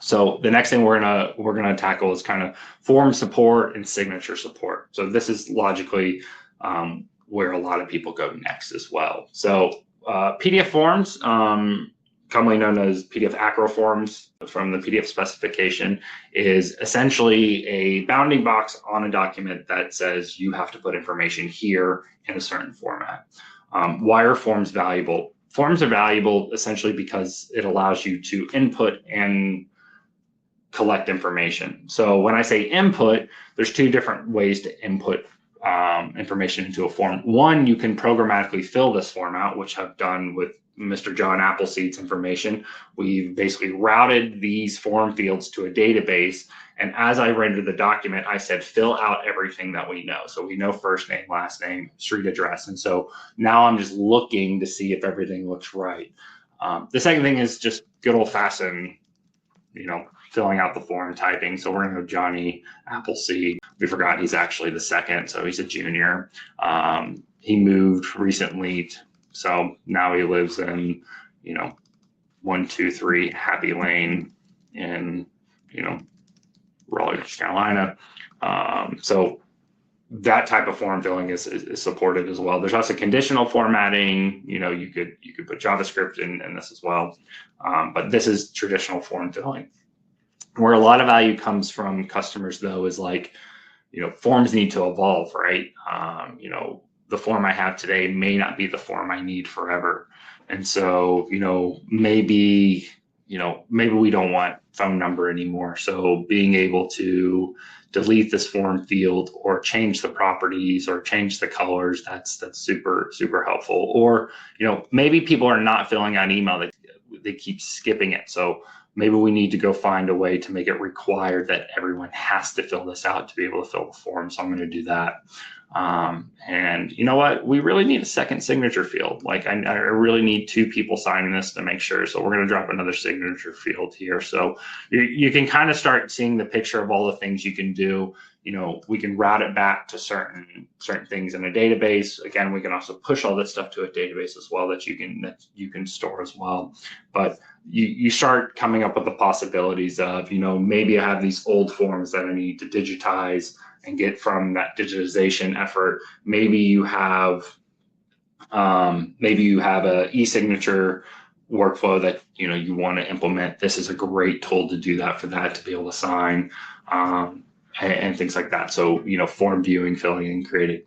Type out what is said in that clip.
So the next thing we're gonna tackle is kind of form support and signature support. So this is logically where a lot of people go next as well. So PDF forms, commonly known as PDF acro forms from the PDF specification, is essentially a bounding box on a document that says you have to put information here in a certain format. Why are forms valuable? Forms are valuable essentially because it allows you to input and collect information. So when I say input, there's two different ways to input information into a form. One, you can programmatically fill this form out, which I've done with Mr. John Appleseed's information. We've basically routed these form fields to a database. And as I rendered the document, I said, fill out everything that we know. So we know first name, last name, street address. And so now I'm just looking to see if everything looks right. The second thing is just good old fashioned, filling out the form typing. So we're going to go Johnny Appleseed. We forgot he's actually the second, so he's a junior. He moved recently, so now he lives in, 123 Happy Lane in, Raleigh, North Carolina. So that type of form filling is supported as well. There's also conditional formatting. You could put JavaScript in this as well, but this is traditional form filling. Where a lot of value comes from customers, though, is like, forms need to evolve, right? The form I have today may not be the form I need forever. And so, maybe we don't want phone number anymore. So being able to delete this form field or change the properties or change the colors, that's super, super helpful. Or, maybe people are not filling out email, they keep skipping it. So maybe we need to go find a way to make it required that everyone has to fill this out to be able to fill the form. So I'm going to do that. And you know what? We really need a second signature field. Like I really need two people signing this to make sure. So we're going to drop another signature field here. So you can kind of start seeing the picture of all the things you can do. We can route it back to certain things in a database. Again, we can also push all this stuff to a database as well that you can store as well. But you start coming up with the possibilities of, maybe I have these old forms that I need to digitize and get from that digitization effort. Maybe you have a e-signature workflow that you want to implement. This is a great tool to do that, for that to be able to sign and things like that. So form viewing, filling, and creating